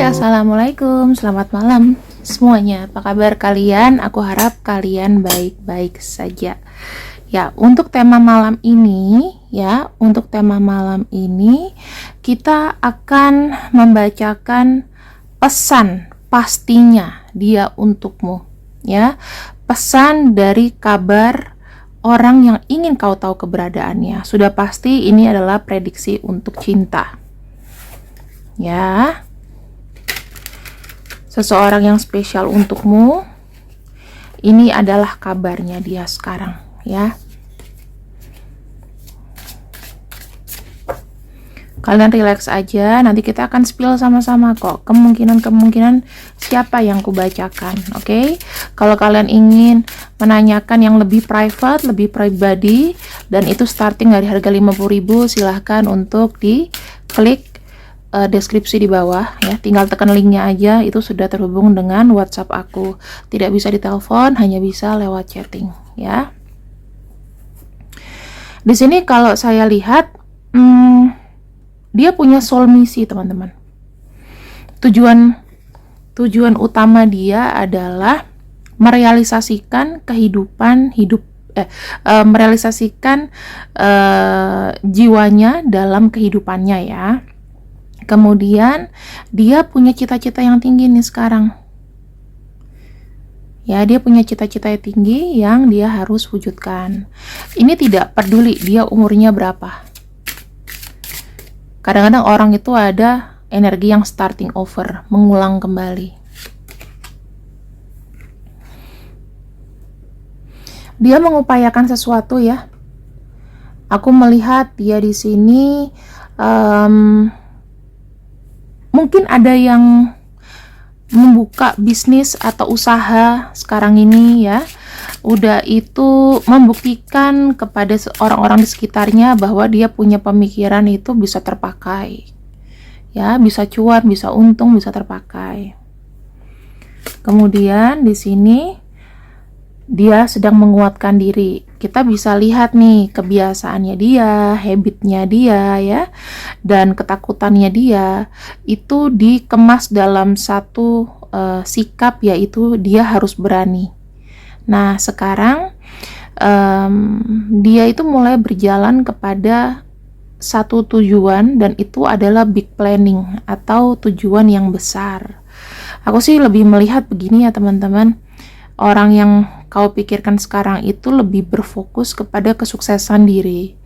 Assalamualaikum, selamat malam semuanya. Apa kabar kalian? Aku harap kalian baik-baik saja. Untuk tema malam ini kita akan membacakan pesan pastinya dia untukmu, ya. Pesan dari kabar orang yang ingin kau tahu keberadaannya. Sudah pasti ini adalah prediksi untuk cinta. Ya. Seseorang yang spesial untukmu. Ini adalah kabarnya dia sekarang, ya. Kalian relax aja, nanti kita akan spill sama-sama kok kemungkinan siapa yang kubacakan, oke? Kalau kalian ingin menanyakan yang lebih private, lebih pribadi, dan itu starting dari harga 50.000, silahkan untuk diklik deskripsi di bawah, ya. Tinggal tekan linknya aja, itu sudah terhubung dengan WhatsApp aku. Tidak bisa ditelepon, hanya bisa lewat chatting, ya. Di sini kalau saya lihat, dia punya soul misi, teman-teman. Tujuan utama dia adalah merealisasikan merealisasikan jiwanya dalam kehidupannya, ya. Kemudian dia punya cita-cita yang tinggi nih sekarang. Ya, dia punya cita-cita yang tinggi yang dia harus wujudkan. Ini tidak peduli dia umurnya berapa. Kadang-kadang orang itu ada energi yang starting over, mengulang kembali. Dia mengupayakan sesuatu, ya. Aku melihat dia di sini, mungkin ada yang membuka bisnis atau usaha sekarang ini, ya. Udah itu membuktikan kepada orang-orang di sekitarnya bahwa dia punya pemikiran itu bisa terpakai, ya, bisa cuan, bisa untung, bisa terpakai. Kemudian di sini dia sedang menguatkan diri. Kita bisa lihat nih kebiasaannya dia, habitnya dia, ya, dan ketakutannya dia itu dikemas dalam satu sikap, yaitu dia harus berani. Nah, sekarang dia itu mulai berjalan kepada satu tujuan, dan itu adalah big planning atau tujuan yang besar. Aku sih lebih melihat begini, ya teman-teman. Orang yang kau pikirkan sekarang itu lebih berfokus kepada kesuksesan diri.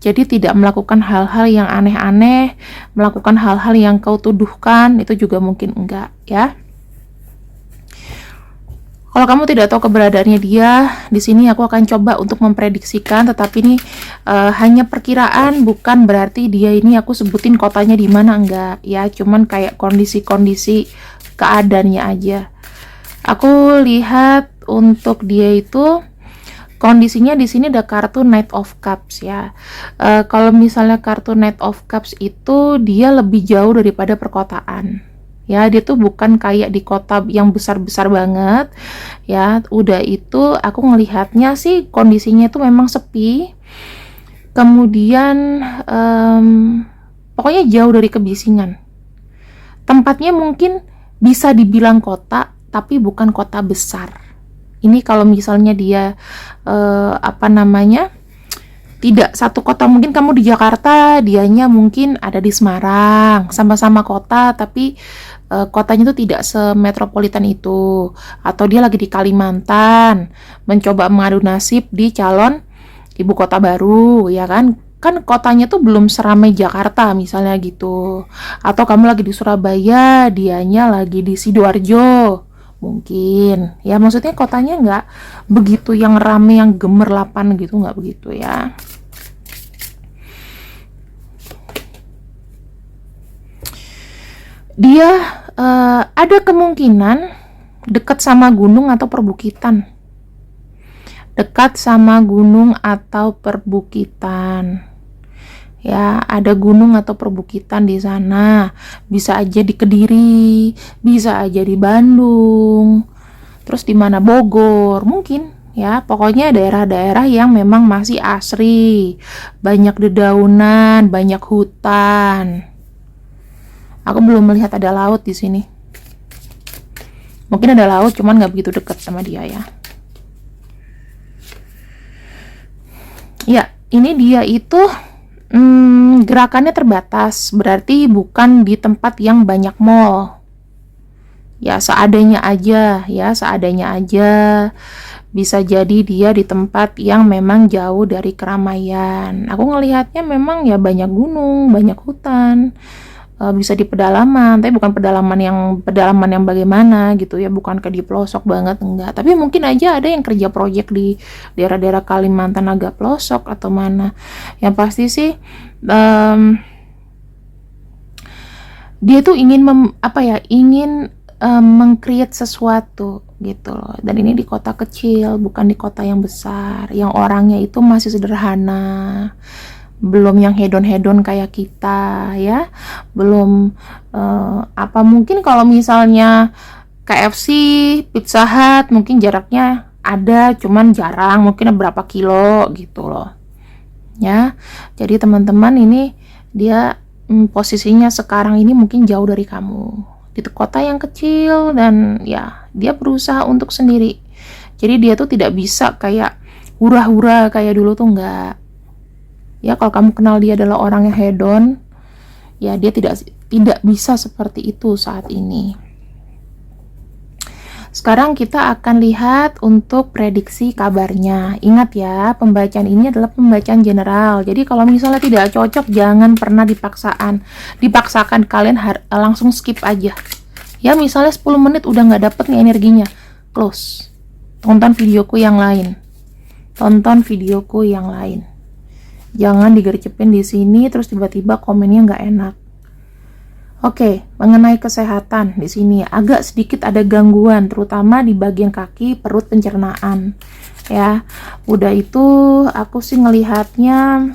Jadi tidak melakukan hal-hal yang aneh-aneh, melakukan hal-hal yang kau tuduhkan, itu juga mungkin enggak, ya. Kalau kamu tidak tahu keberadaannya dia, di sini aku akan coba untuk memprediksikan, tetapi ini hanya perkiraan, bukan berarti dia ini aku sebutin kotanya di mana, enggak, ya, cuman kayak kondisi-kondisi keadaannya aja. Aku lihat untuk dia itu kondisinya di sini ada kartu Knight of Cups, ya. Kalau misalnya kartu Knight of Cups itu dia lebih jauh daripada perkotaan. Ya, dia tuh bukan kayak di kota yang besar-besar banget, ya. Udah itu aku ngelihatnya sih kondisinya itu memang sepi. Kemudian pokoknya jauh dari kebisingan. Tempatnya mungkin bisa dibilang kota, tapi bukan kota besar. Ini kalau misalnya dia tidak satu kota, mungkin kamu di Jakarta, dianya mungkin ada di Semarang, sama-sama kota, tapi kotanya itu tidak semetropolitan itu. Atau dia lagi di Kalimantan, mencoba mengadu nasib di calon ibu kota baru, ya kan? Kan kotanya tuh belum seramai Jakarta misalnya gitu. Atau kamu lagi di Surabaya, dianya lagi di Sidoarjo, mungkin. Ya, maksudnya kotanya nggak begitu yang rame, yang gemerlapan gitu, nggak begitu, ya. Dia ada kemungkinan dekat sama gunung atau perbukitan. Dekat sama gunung atau perbukitan. Ya, ada gunung atau perbukitan di sana. Bisa aja di Kediri, bisa aja di Bandung. Terus di mana, Bogor, mungkin, ya. Pokoknya daerah-daerah yang memang masih asri, banyak dedaunan, banyak hutan. Aku belum melihat ada laut di sini. Mungkin ada laut, cuman nggak begitu dekat sama dia ya. Ya, ini dia itu gerakannya terbatas, berarti bukan di tempat yang banyak mall. Ya, seadanya aja, ya, seadanya aja. Bisa jadi dia di tempat yang memang jauh dari keramaian. Aku ngelihatnya memang ya banyak gunung, banyak hutan. Bisa di pedalaman, tapi bukan pedalaman yang bagaimana gitu ya, bukan ke di pelosok banget, enggak. Tapi mungkin aja ada yang kerja proyek di daerah-daerah Kalimantan agak pelosok atau mana. Yang pasti sih dia tuh ingin meng-create sesuatu gitu loh. Dan ini di kota kecil, bukan di kota yang besar, yang orangnya itu masih sederhana, belum yang hedon-hedon kayak kita ya, belum mungkin kalau misalnya KFC, Pizza Hut mungkin jaraknya ada, cuman jarang, mungkin berapa kilo gitu loh ya. Jadi teman-teman, ini dia posisinya sekarang ini mungkin jauh dari kamu, di kota yang kecil, dan ya dia berusaha untuk sendiri. Jadi dia tuh tidak bisa kayak hura-hura kayak dulu tuh, enggak. Ya, kalau kamu kenal dia adalah orang yang hedon, ya dia tidak bisa seperti itu saat ini. Sekarang kita akan lihat untuk prediksi kabarnya. Ingat ya, pembacaan ini adalah pembacaan general. Jadi kalau misalnya tidak cocok, jangan pernah dipaksakan kalian langsung skip aja. Ya, misalnya 10 menit udah nggak dapet nih energinya, close. Tonton videoku yang lain. Jangan digercepin di sini terus tiba-tiba komennya nggak enak. Oke, mengenai kesehatan di sini agak sedikit ada gangguan, terutama di bagian kaki, perut, pencernaan. Ya, udah itu aku sih ngelihatnya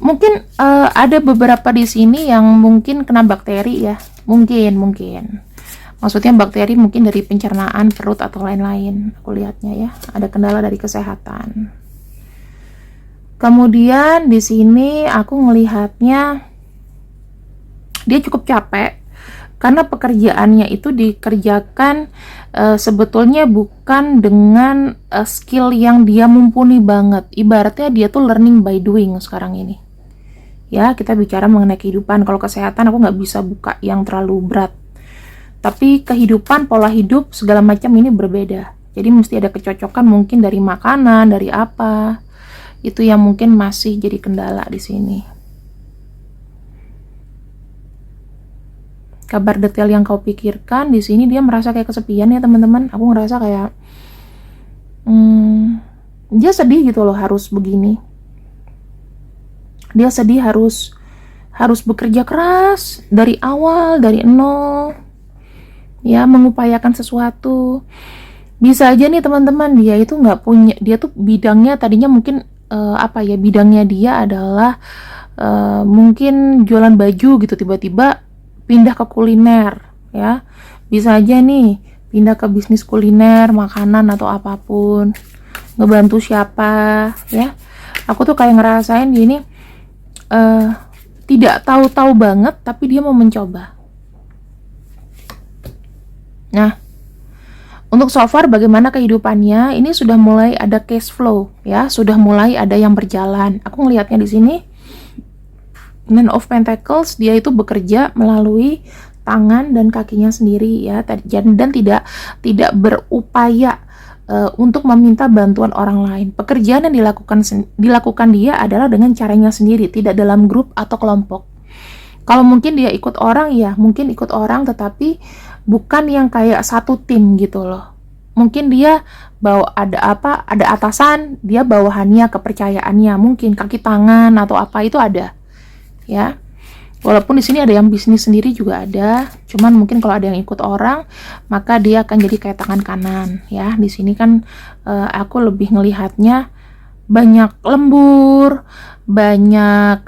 mungkin ada beberapa di sini yang mungkin kena bakteri ya, mungkin. Maksudnya bakteri mungkin dari pencernaan, perut atau lain-lain. Aku lihatnya ya, ada kendala dari kesehatan. Kemudian di sini aku ngelihatnya dia cukup capek karena pekerjaannya itu dikerjakan sebetulnya bukan dengan skill yang dia mumpuni banget. Ibaratnya dia tuh learning by doing sekarang ini. Ya, kita bicara mengenai kehidupan. Kalau kesehatan aku nggak bisa buka yang terlalu berat. Tapi kehidupan, pola hidup, segala macam ini berbeda. Jadi mesti ada kecocokan mungkin dari makanan, dari apa. Itu yang mungkin masih jadi kendala di sini. Kabar detail yang kau pikirkan di sini, dia merasa kayak kesepian ya teman-teman. Aku ngerasa kayak dia sedih gitu loh harus begini. Dia sedih harus bekerja keras dari awal, dari nol. Ya, mengupayakan sesuatu. Bisa aja nih teman-teman, dia itu nggak punya, dia tuh bidangnya tadinya mungkin bidangnya dia adalah mungkin jualan baju gitu, tiba-tiba pindah ke kuliner ya. Bisa aja nih pindah ke bisnis kuliner, makanan atau apapun, ngebantu siapa ya. Aku tuh kayak ngerasain gini, tidak tahu-tahu banget tapi dia mau mencoba. Nah, untuk so far bagaimana kehidupannya? Ini sudah mulai ada cash flow ya, sudah mulai ada yang berjalan. Aku ngelihatnya di sini Man of Pentacles, dia itu bekerja melalui tangan dan kakinya sendiri ya, dan tidak berupaya untuk meminta bantuan orang lain. Pekerjaan yang dilakukan dia adalah dengan caranya sendiri, tidak dalam grup atau kelompok. Kalau mungkin dia ikut orang ya, mungkin ikut orang, tetapi bukan yang kayak satu tim gitu loh. Mungkin dia ada atasan, dia bawahannya, kepercayaannya, mungkin kaki tangan atau apa itu ada. Ya. Walaupun di sini ada yang bisnis sendiri juga ada, cuman mungkin kalau ada yang ikut orang, maka dia akan jadi kayak tangan kanan ya. Di sini kan aku lebih ngelihatnya banyak lembur, banyak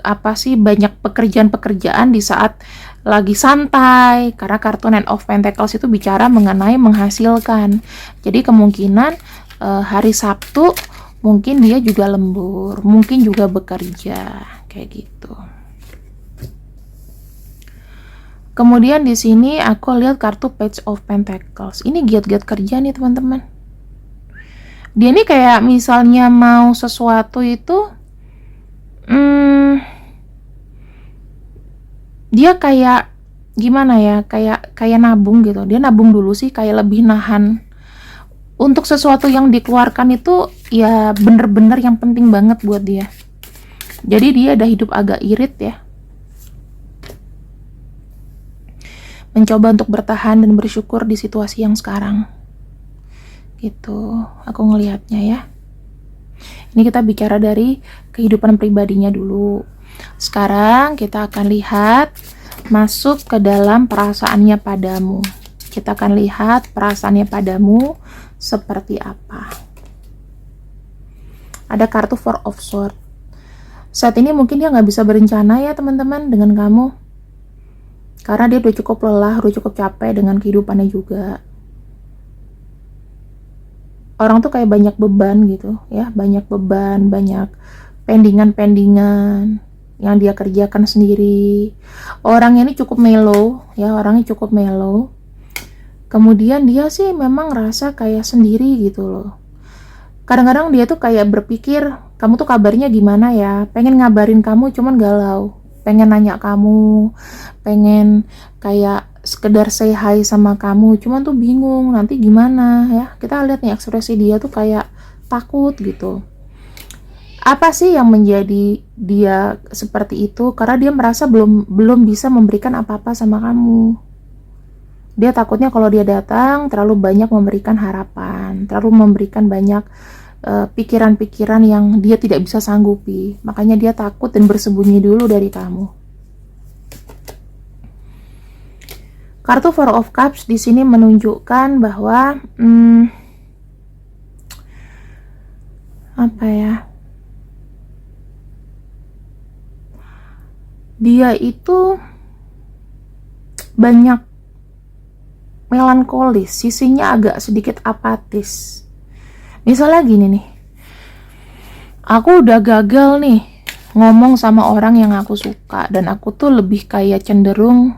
pekerjaan-pekerjaan di saat lagi santai, karena kartu Nine of Pentacles itu bicara mengenai menghasilkan. Jadi kemungkinan hari Sabtu mungkin dia juga lembur, mungkin juga bekerja kayak gitu. Kemudian di sini aku lihat kartu Page of Pentacles. Ini giat-giat kerja nih teman-teman. Dia nih kayak misalnya mau sesuatu itu, dia kayak gimana ya, kayak nabung gitu. Dia nabung dulu sih, kayak lebih nahan. Untuk sesuatu yang dikeluarkan itu ya bener-bener yang penting banget buat dia. Jadi dia ada hidup agak irit ya. Mencoba untuk bertahan dan bersyukur di situasi yang sekarang. Gitu, aku ngelihatnya ya. Ini kita bicara dari kehidupan pribadinya dulu. Sekarang kita akan lihat masuk ke dalam perasaannya padamu. Kita akan lihat perasaannya padamu seperti apa. Ada kartu Four of Swords. Saat ini mungkin dia nggak bisa berencana ya teman-teman dengan kamu. Karena dia udah cukup lelah, udah cukup capek dengan kehidupannya juga. Orang tuh kayak banyak beban gitu ya, banyak beban, banyak pendingan-pendingan yang dia kerjakan sendiri. Orangnya ini cukup mellow ya, orangnya cukup mellow. Kemudian dia sih memang rasa kayak sendiri gitu loh. Kadang-kadang dia tuh kayak berpikir, kamu tuh kabarnya gimana ya? Pengen ngabarin kamu cuman galau. Pengen nanya kamu, pengen kayak sekedar say hi sama kamu, cuman tuh bingung nanti gimana ya. Kita lihat nih ekspresi dia tuh kayak takut gitu. Apa sih yang menjadi dia seperti itu? Karena dia merasa belum bisa memberikan apa-apa sama kamu. Dia takutnya kalau dia datang terlalu banyak memberikan harapan, terlalu memberikan banyak pikiran-pikiran yang dia tidak bisa sanggupi. Makanya dia takut dan bersembunyi dulu dari kamu. Kartu Four of Cups di sini menunjukkan bahwa apa ya? Dia itu banyak melankolis, sisinya agak sedikit apatis. Misalnya gini nih, aku udah gagal nih ngomong sama orang yang aku suka, dan aku tuh lebih kayak cenderung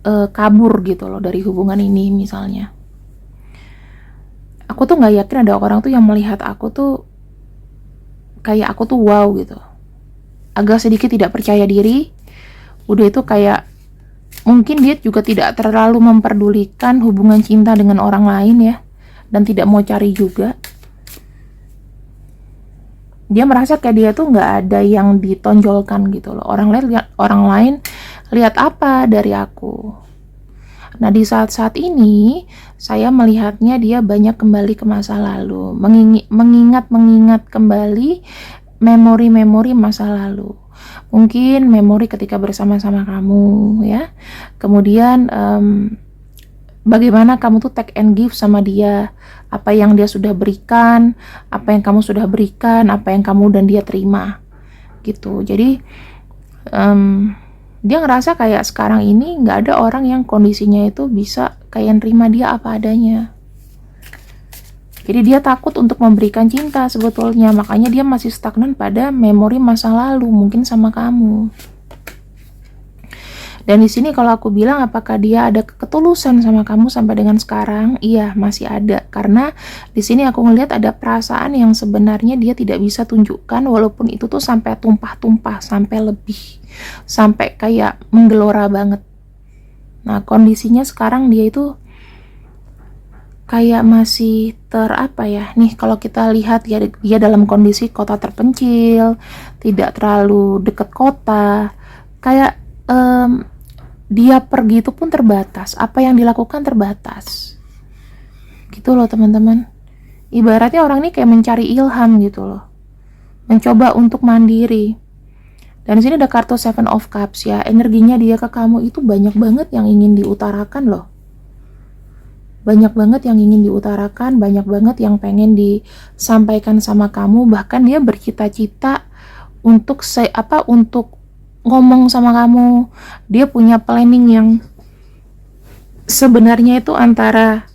kabur gitu loh dari hubungan ini misalnya. Aku tuh gak yakin ada orang tuh yang melihat aku tuh kayak aku tuh wow gitu. Agak sedikit tidak percaya diri. Udah itu kayak mungkin dia juga tidak terlalu memperdulikan hubungan cinta dengan orang lain ya, dan tidak mau cari juga. Dia merasa kayak dia tuh nggak ada yang ditonjolkan gitu loh. Orang lain lihat apa dari aku. Nah di saat-saat ini saya melihatnya dia banyak kembali ke masa lalu, mengingat kembali memori-memori masa lalu. Mungkin memori ketika bersama-sama kamu ya. Kemudian bagaimana kamu tuh take and give sama dia, apa yang dia sudah berikan, apa yang kamu sudah berikan, apa yang kamu dan dia terima gitu. Jadi dia ngerasa kayak sekarang ini nggak ada orang yang kondisinya itu bisa kayak nerima dia apa adanya. Jadi dia takut untuk memberikan cinta sebetulnya, makanya dia masih stagnan pada memori masa lalu mungkin sama kamu. Dan di sini kalau aku bilang apakah dia ada ketulusan sama kamu sampai dengan sekarang? Iya, masih ada. Karena di sini aku ngelihat ada perasaan yang sebenarnya dia tidak bisa tunjukkan, walaupun itu tuh sampai tumpah-tumpah, sampai lebih, sampai kayak menggelora banget. Nah, kondisinya sekarang dia itu kayak masih apa ya? Nih, kalau kita lihat ya, dia dalam kondisi kota terpencil, tidak terlalu dekat kota. Kayak dia pergi itu pun terbatas, apa yang dilakukan terbatas gitu loh teman-teman. Ibaratnya orang ini kayak mencari ilham gitu loh, mencoba untuk mandiri. Dan di sini ada kartu Seven of Cups ya, energinya dia ke kamu itu banyak banget yang ingin diutarakan loh, banyak banget yang ingin diutarakan, banyak banget yang pengen disampaikan sama kamu. Bahkan dia bercita-cita untuk untuk ngomong sama kamu. Dia punya planning yang sebenarnya itu antara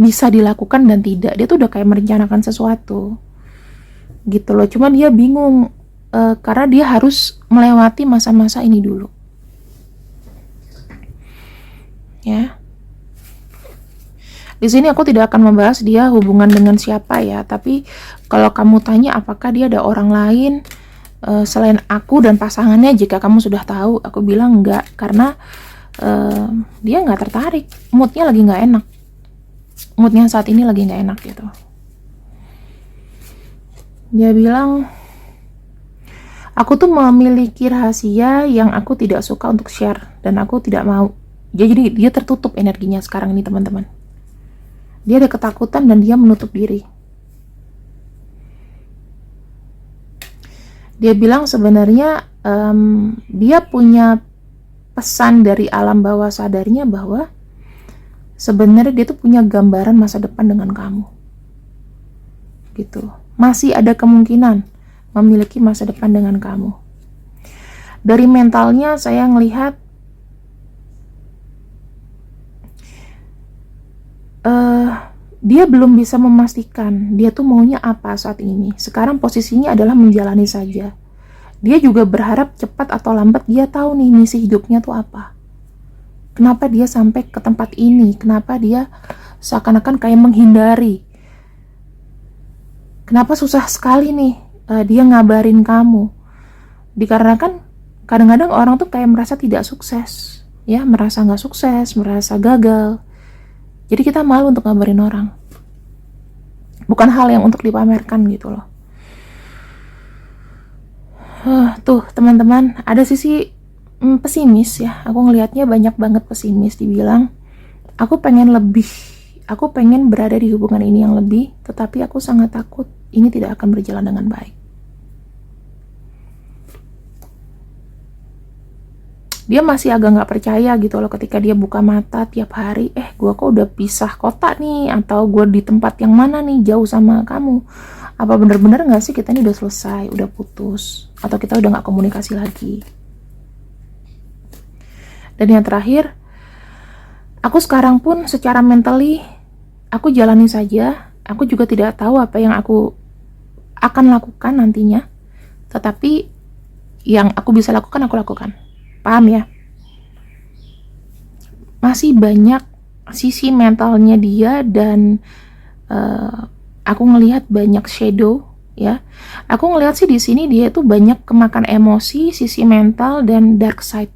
bisa dilakukan dan tidak. Dia tuh udah kayak merencanakan sesuatu gitu loh, cuma dia bingung karena dia harus melewati masa-masa ini dulu. Ya. Di sini aku tidak akan membahas dia hubungan dengan siapa ya, tapi kalau kamu tanya apakah dia ada orang lain selain aku dan pasangannya, jika kamu sudah tahu, aku bilang enggak, karena dia nggak tertarik, moodnya lagi nggak enak, moodnya saat ini lagi nggak enak gitu. Dia bilang, aku tuh memiliki rahasia yang aku tidak suka untuk share dan aku tidak mau. Jadi dia tertutup energinya sekarang ini teman-teman. Dia ada ketakutan dan dia menutup diri. Dia bilang sebenarnya dia punya pesan dari alam bawah sadarnya bahwa sebenarnya dia tuh punya gambaran masa depan dengan kamu. Gitu. Masih ada kemungkinan memiliki masa depan dengan kamu. Dari mentalnya saya ngelihat dia belum bisa memastikan dia tuh maunya apa saat ini. Sekarang posisinya adalah menjalani saja. Dia juga berharap cepat atau lambat dia tahu nih misi hidupnya tuh apa. Kenapa dia sampai ke tempat ini? Kenapa dia seakan-akan kayak menghindari? Kenapa susah sekali nih dia ngabarin kamu? Dikarenakan kadang-kadang orang tuh kayak merasa tidak sukses, ya, merasa nggak sukses, merasa gagal. Jadi kita malu untuk ngabarin orang. Bukan hal yang untuk dipamerkan gitu loh. Tuh teman-teman, ada sisi pesimis ya. Aku ngelihatnya banyak banget pesimis. Dibilang, aku pengen lebih, aku pengen berada di hubungan ini yang lebih, tetapi aku sangat takut ini tidak akan berjalan dengan baik. Dia masih agak nggak percaya gitu loh ketika dia buka mata tiap hari, gue kok udah pisah kota nih, atau gue di tempat yang mana nih jauh sama kamu. Apa bener-bener nggak sih kita ini udah selesai, udah putus, atau kita udah nggak komunikasi lagi. Dan yang terakhir, aku sekarang pun secara mentally aku jalani saja. Aku juga tidak tahu apa yang aku akan lakukan nantinya, tetapi yang aku bisa lakukan aku lakukan. Paham ya? Masih banyak sisi mentalnya dia dan aku ngelihat banyak shadow ya. Aku ngelihat sih di sini dia itu banyak kemakan emosi, sisi mental dan dark side.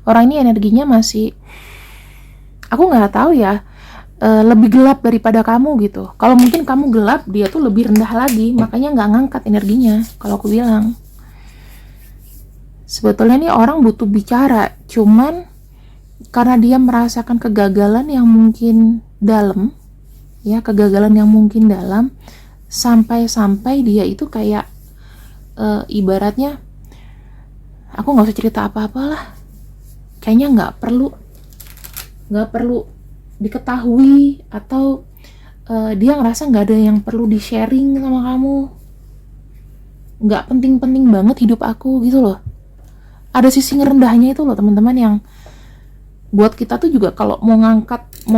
Orang ini energinya masih, aku nggak tahu ya, lebih gelap daripada kamu gitu. Kalau mungkin kamu gelap, dia tuh lebih rendah lagi, makanya nggak ngangkat energinya. Kalau aku bilang, sebetulnya nih orang butuh bicara, cuman karena dia merasakan kegagalan yang mungkin dalam, ya, kegagalan yang mungkin dalam, sampai-sampai dia itu kayak ibaratnya, aku nggak usah cerita apa-apalah, kayaknya nggak perlu diketahui, atau dia ngerasa nggak ada yang perlu di sharing sama kamu, nggak penting-penting banget hidup aku gitu loh. Ada sisi ngerendahnya itu loh teman-teman, yang buat kita tuh juga kalau mau ngangkat,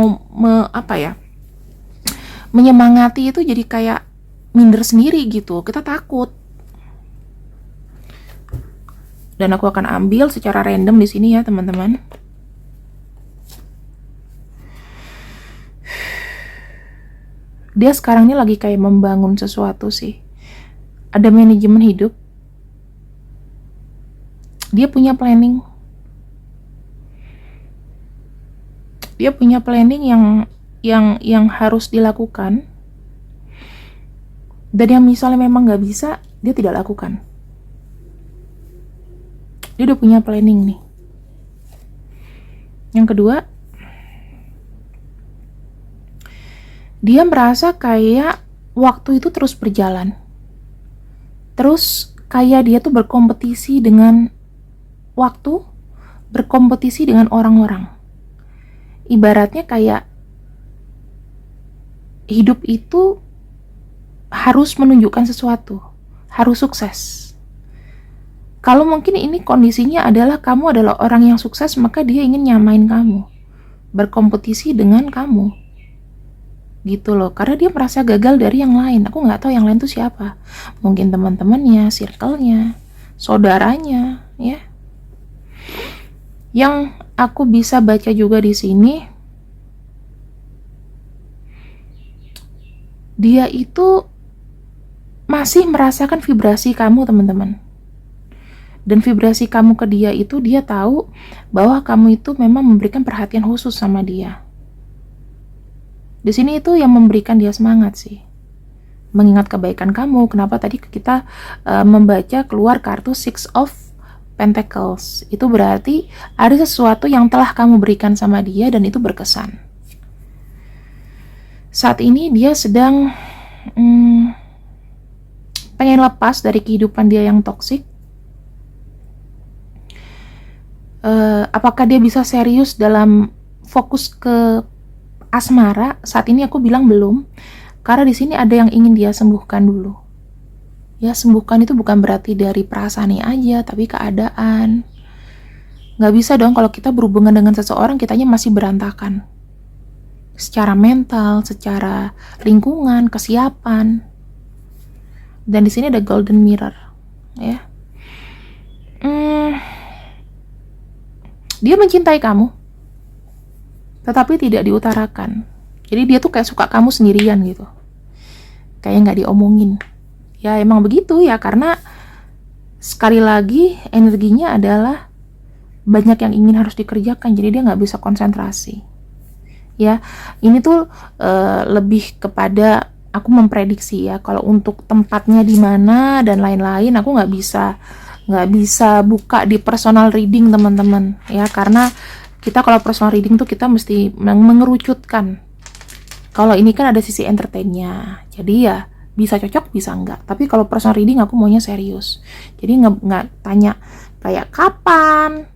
menyemangati itu jadi kayak minder sendiri gitu, kita takut. Dan aku akan ambil secara random di sini ya teman-teman. Dia sekarang ini lagi kayak membangun sesuatu sih. Ada manajemen hidup. Dia punya planning. Dia punya planning yang harus dilakukan. Dan yang misalnya memang nggak bisa, dia tidak lakukan. Dia udah punya planning nih. Yang kedua, dia merasa kayak waktu itu terus berjalan. Terus kayak dia tuh berkompetisi dengan waktu, berkompetisi dengan orang-orang. Ibaratnya kayak hidup itu harus menunjukkan sesuatu, harus sukses. Kalau mungkin ini kondisinya adalah kamu adalah orang yang sukses, maka dia ingin nyamain kamu, berkompetisi dengan kamu. Gitu loh, karena dia merasa gagal dari yang lain. Aku nggak tahu yang lain tuh siapa. Mungkin teman-temannya, circle-nya, saudaranya, ya. Yang aku bisa baca juga di sini, dia itu masih merasakan vibrasi kamu, teman-teman. Dan vibrasi kamu ke dia itu, dia tahu bahwa kamu itu memang memberikan perhatian khusus sama dia. Di sini itu yang memberikan dia semangat sih, mengingat kebaikan kamu. Kenapa tadi kita membaca keluar kartu Six of Pentacles, itu berarti ada sesuatu yang telah kamu berikan sama dia dan itu berkesan. Saat ini dia sedang pengen lepas dari kehidupan dia yang toksik. Apakah dia bisa serius dalam fokus ke asmara? Saat ini aku bilang belum, karena di sini ada yang ingin dia sembuhkan dulu. Ya, sembuhkan itu bukan berarti dari perasaannya aja, tapi keadaan. Nggak bisa dong kalau kita berhubungan dengan seseorang, kitanya masih berantakan. Secara mental, secara lingkungan, kesiapan. Dan di sini ada golden mirror, ya. Dia mencintai kamu, tetapi tidak diutarakan. Jadi dia tuh kayak suka kamu sendirian gitu. Kayak nggak diomongin. Ya emang begitu ya, karena sekali lagi energinya adalah banyak yang ingin harus dikerjakan, jadi dia nggak bisa konsentrasi. Ya, ini tuh lebih kepada aku memprediksi ya, kalau untuk tempatnya di mana dan lain-lain aku nggak bisa buka di personal reading, teman-teman ya, karena kita kalau personal reading tuh kita mesti mengerucutkan. Kalau ini kan ada sisi entertainnya, jadi ya bisa cocok bisa enggak. Tapi kalau personal reading aku maunya serius, jadi nggak tanya kayak kapan,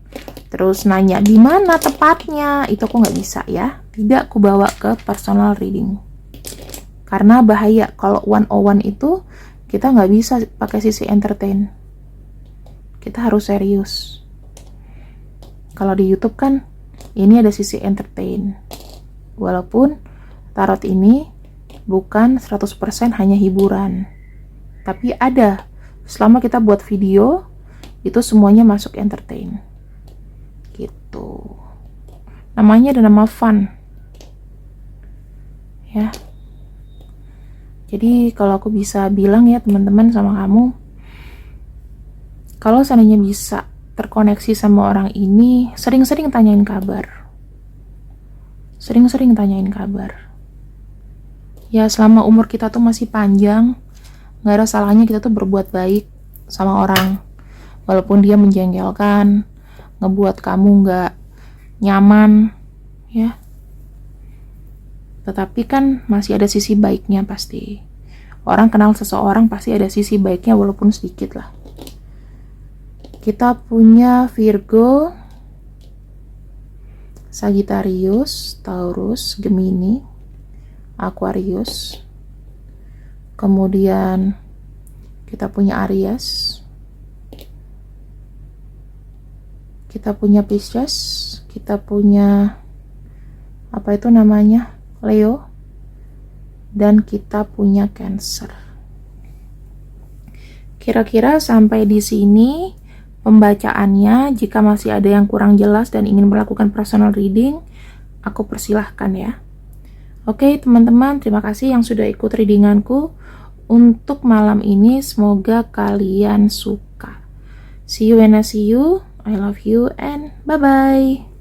terus nanya di mana tepatnya, itu aku nggak bisa ya. Tidak aku bawa ke personal reading karena bahaya. Kalau 101 itu kita nggak bisa pakai sisi entertain, kita harus serius. Kalau di YouTube kan ini ada sisi entertain, walaupun tarot ini bukan 100% hanya hiburan, tapi ada, selama kita buat video itu semuanya masuk entertain gitu. Namanya ada nama fun ya. Jadi kalau aku bisa bilang ya teman-teman sama kamu, kalau seandainya bisa terkoneksi sama orang ini, sering-sering tanyain kabar, sering-sering tanyain kabar. Ya selama umur kita tuh masih panjang, gak ada salahnya kita tuh berbuat baik sama orang, walaupun dia menjengkelkan, ngebuat kamu gak nyaman ya, tetapi kan masih ada sisi baiknya. Pasti orang kenal seseorang pasti ada sisi baiknya walaupun sedikit lah. Kita punya Virgo, Sagittarius, Taurus, Gemini, Aquarius, kemudian kita punya Aries, kita punya Pisces, kita punya apa itu namanya, Leo, dan kita punya Cancer. Kira-kira sampai di sini pembacaannya. Jika masih ada yang kurang jelas dan ingin melakukan personal reading, aku persilahkan ya. Oke teman-teman, terima kasih yang sudah ikut readinganku untuk malam ini. Semoga kalian suka. See you when I see you. I love you and bye-bye.